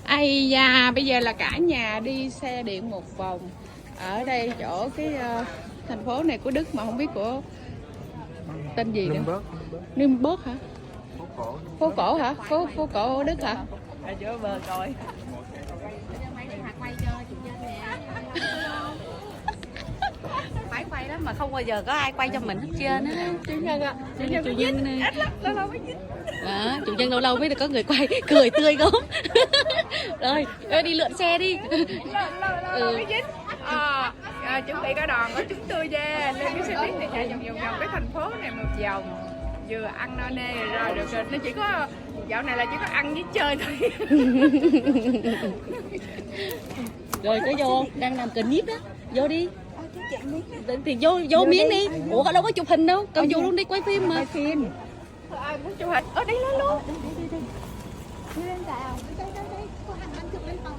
Ây da, bây giờ là cả nhà đi xe điện một vòng. Ở đây chỗ cái thành phố này của Đức mà không biết của tên gì nữa. Nurnberg hả? Phố cổ hả? Phố cổ ở Đức hả? Ở chỗ bờ coi. Phải quay đó mà không bao giờ có ai quay cho mình hết trơn á. Chủ nhân ạ. Chủ nhân nè. Ít lắm, lâu lâu mới dính. Đó, chủ nhân lâu lâu mới được có người quay, cười tươi gốm. Rồi, đi lượn xe đi. Lâu mới dính. Chuẩn bị cả đoàn của chúng tôi ra lên cái xe buýt này chạy vòng cái thành phố này một vòng. Vừa ăn no nê rồi được rồi. Nó chỉ có dạo này là chỉ có ăn với chơi thôi. Rồi có vô không? Đang làm clip đó. Vô đi. Thì vô miếng đi. Ủa đâu có chụp hình đâu. Cầm vô luôn đi quay phim mà. Quay phim. Ai muốn chụp hình? Đi lên luôn. Đi lên tàu. Đây. Có hành anh chụp lên tàu.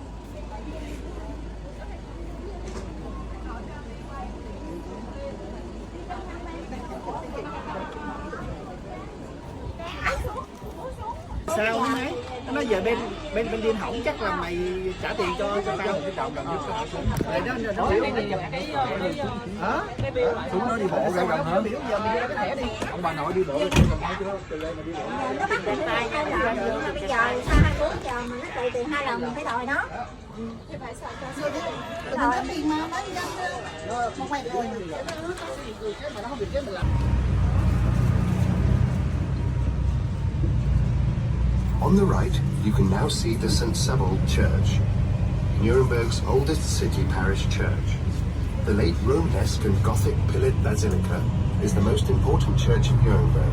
Sao nó mấy? Nó nói giờ bên điên hỏng chắc là mày trả tiền cho tao. Rồi nó biểu hả? Chúng nó đi bộ ra gần hơn. Giờ mày đưa cái thẻ đi. Ông bà nội đi bộ ra gần hơn chưa? Từ đây mà đi bộ. Nó bắt tiền tay 2 lần nữa. Bây giờ sau 24 giờ mà nó chạy tiền 2 lần mình phải đòi nó. Thì phải sợ cho đòi tiền mà nói đi đâu. Một ngày rồi. Mà nó không được chết mình làm. On the right, you can now see the St. Sebald Church, Nuremberg's oldest city parish church. The late Romanesque and Gothic pillared basilica is the most important church in Nuremberg.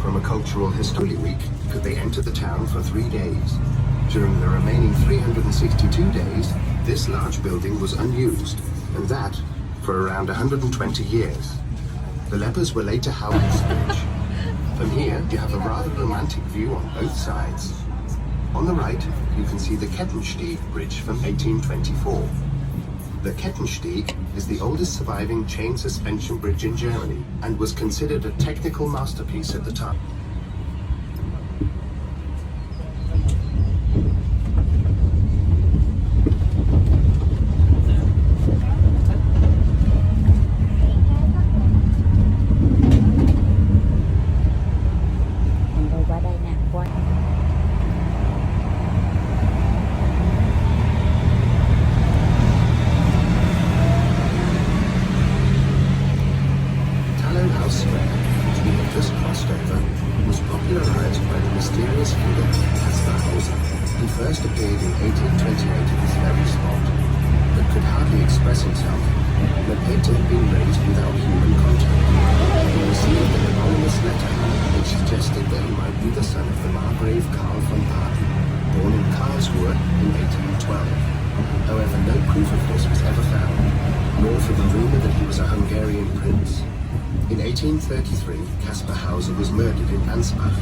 From a cultural history week, could they enter the town for 3 days. During the remaining 362 days, this large building was unused, and that for around 120 years. The lepers were later housed in this bridge. From here, you have a rather romantic view on both sides. On the right, you can see the Kettensteg Bridge from 1824. The Kettensteg is the oldest surviving chain suspension bridge in Germany and was considered a technical masterpiece at the time. First appeared in 1828 at this very spot, but could hardly express himself, and appeared to have been raised without human contact. He received an anonymous letter which suggested that he might be the son of the Margrave Karl von Baden, born in Karlsruhe in 1812. However, no proof of this was ever found, nor for the rumour that he was a Hungarian prince. In 1833, Caspar Hauser was murdered in Ansbach,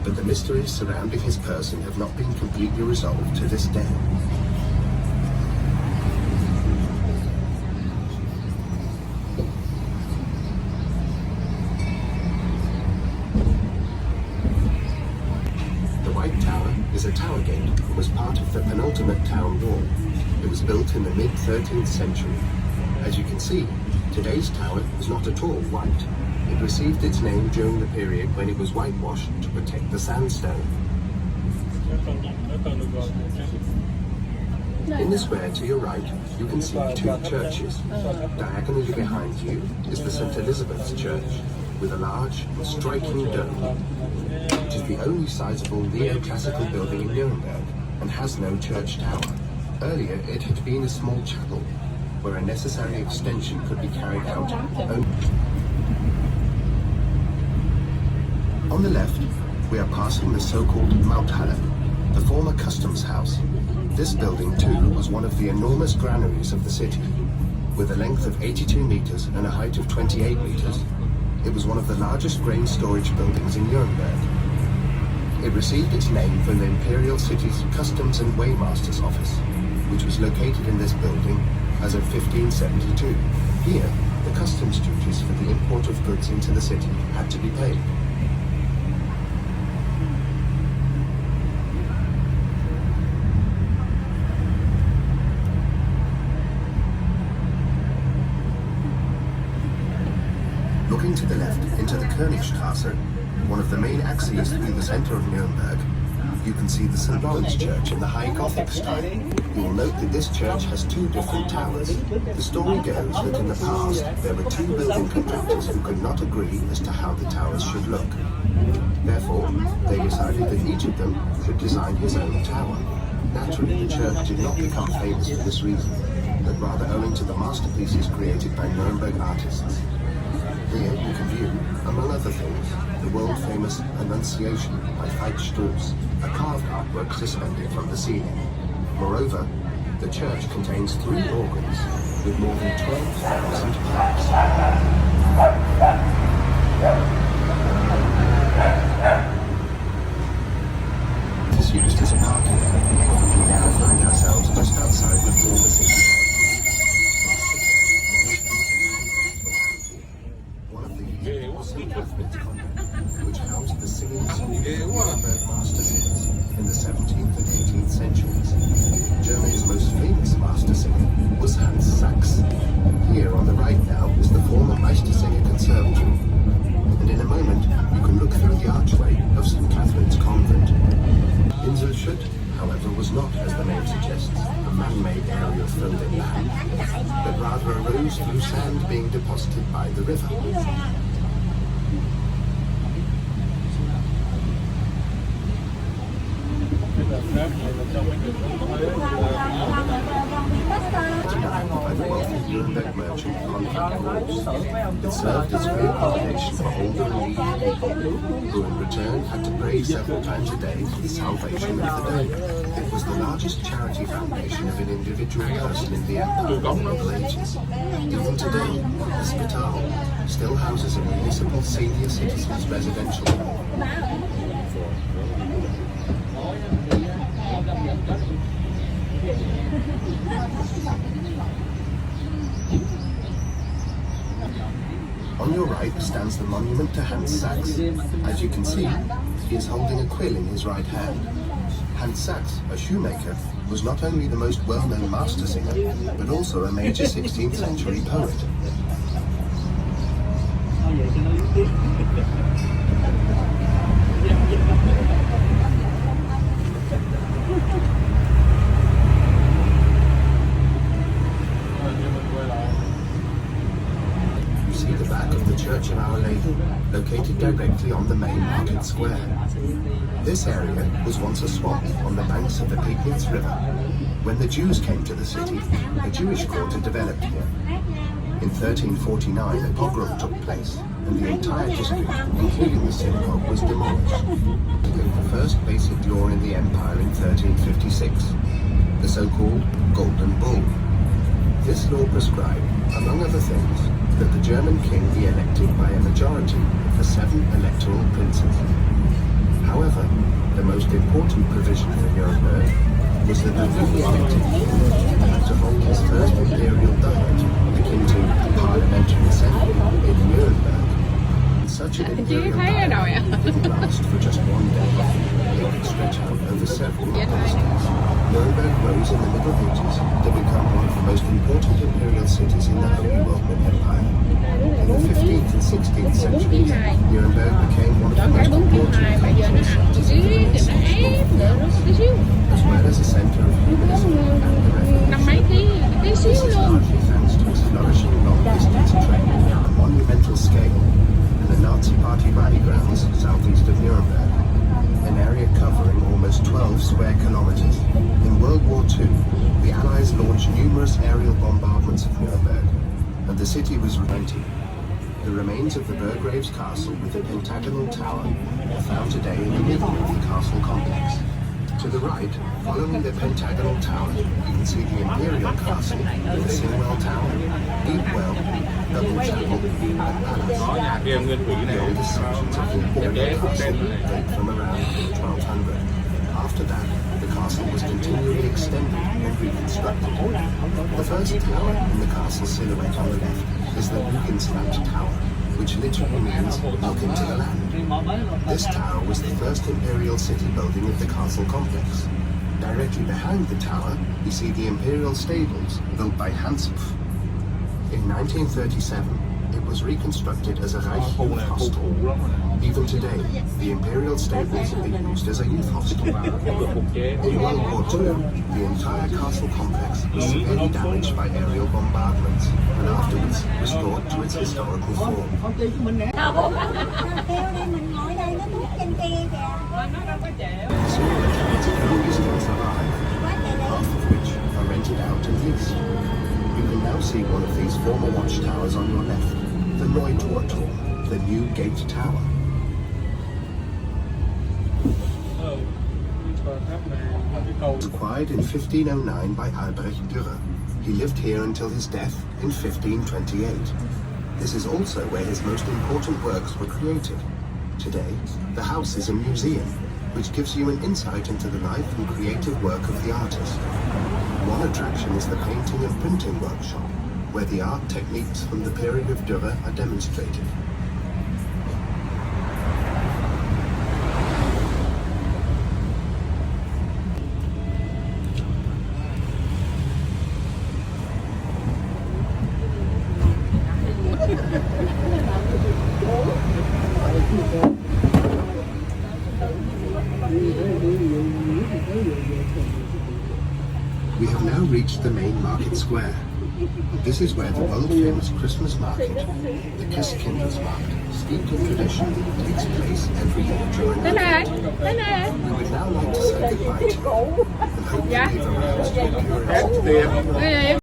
but the mysteries surrounding his person have not been completely resolved to this day. The White Tower is a tower gate and was part of the penultimate town wall. It was built in the mid-13th century. As you can see, today's tower is not at all white. It received its name during the period when it was whitewashed to protect the sandstone. In the square to your right, you can see 2 churches. Diagonally behind you is the St. Elizabeth's Church, with a large and striking dome. It is the only sizable neoclassical building in Nuremberg and has no church tower. Earlier, it had been a small chapel, where a necessary extension could be carried out. On the left, we are passing the so-called Mauthalle, the former customs house. This building, too, was one of the enormous granaries of the city. With a length of 82 meters and a height of 28 meters, it was one of the largest grain storage buildings in Nuremberg. It received its name from the imperial city's customs and weighmaster's office, which was located in this building as of 1572. Here, the customs duties for the import of goods into the city had to be paid. Königstrasse, one of the main axes through the center of Nuremberg, you can see the St. Lawrence Church in the High Gothic style. You will note that this church has two different towers. The story goes that in the past there were two building contractors who could not agree as to how the towers should look. Therefore, they decided that each of them should design his own tower. Naturally, the church did not become famous for this reason, but rather owing to the masterpieces created by Nuremberg artists. Here you can view, among other things, the world-famous Annunciation by Veit Stoels, a carved artwork suspended from the ceiling. Moreover, the church contains 3 organs with more than 12,000 pipes. It is used as a parking area. We now find ourselves just outside the former city. One of these was St. Catherine's Convent, which housed the singing school of Nuremberg master singers in the 17th and 18th centuries. Germany's most famous master singer was Hans Sachs. Here on the right now is the former Meistersinger Conservatory. And in a moment, you can look through the archway of St. Catherine's Convent. Inselschütt, however, was not, as the name suggests, a man-made area filled in land, but rather arose through sand being deposited by the river. By the wealthy Nuremberg merchant Nurnberg. It served as great accommodation for older and needy people, who in return had to pray several times a day for the salvation of the day. It was the largest charity foundation of an individual person in the empire in the Middle Ages. Even today, the Spital still houses a municipal senior citizens residential home. On your right stands the monument to Hans Sachs. As you can see, he is holding a quill in his right hand. Hans Sachs, a shoemaker, was not only the most well-known master singer, but also a major 16th century poet. Church of Our Lady, located directly on the main market square. This area was once a swamp on the banks of the Pegnitz River. When the Jews came to the city, a Jewish quarter developed here. In 1349, a pogrom took place, and the entire district, including the synagogue, was demolished. It gave the first basic law in the empire in 1356, the so-called Golden Bull. This law prescribed, among other things, that the German king be elected by a majority of the 7 electoral princes. However, the most important provision for Nuremberg was that the newly elected king had to hold his first imperial diet, akin to parliamentary assembly, in Nuremberg. Such an imperial diet didn't last for just one day. It could stretch out over several dynasties. Nuremberg rose in the Middle Ages to become one of the most important imperial cities in the Holy Roman Empire. In the 15th and 16th centuries, Nuremberg became one of the most important cultural centers of the Renaissance, as well as a center of humanism and the Reformation. This is largely thanks to its flourishing long-distance train on a monumental scale and the Nazi Party rally grounds southeast of Nuremberg, an area covering almost 12 square kilometers. In World War II, the Allies launched numerous aerial bombardments of Nuremberg, and the city was rented. The remains of the Burgraves Castle with a pentagonal tower are found today in the middle of the castle complex. To the right, following the pentagonal tower, you can see the Imperial Castle with a Singwell Tower, Deep Well, Double Chapel, and Palace. The oldest sections of the Imperial Castle date from around 1200. After that, the castle was continually extended and reconstructed. The first tower in the castle silhouette on the left is the Ruhensland Tower, which literally means look into the land. This tower was the first imperial city building of the castle complex. Directly behind the tower, you see the imperial stables built by Hans. In 1937, it was reconstructed as a Reich youth hostel. Even today, the imperial stables are used as a youth hostel. In World War II, the entire castle complex was severely damaged by aerial bombardments and afterwards restored to its historical form. Kêu đi, mình ngồi đây nó thuốc trên kia kìa. Some of the cabins only still survive, half of which are rented out and leased. You can now see one of these former watchtowers on your left, the Neue Torturm, the new gate tower. It was acquired in 1509 by Albrecht Dürer. He lived here until his death in 1528. This is also where his most important works were created. Today, the house is a museum, which gives you an insight into the life and creative work of the artist. One attraction is the painting and printing workshop, where the art techniques from the period of Dürer are demonstrated. We have now reached the main market square. This is where the world-famous Christmas market, the Christkindlesmarkt, steeped in tradition, takes place every year during Tới này, tới này. We would now like to say goodbye to you and hope you leave aroused your curiosity. Đây này,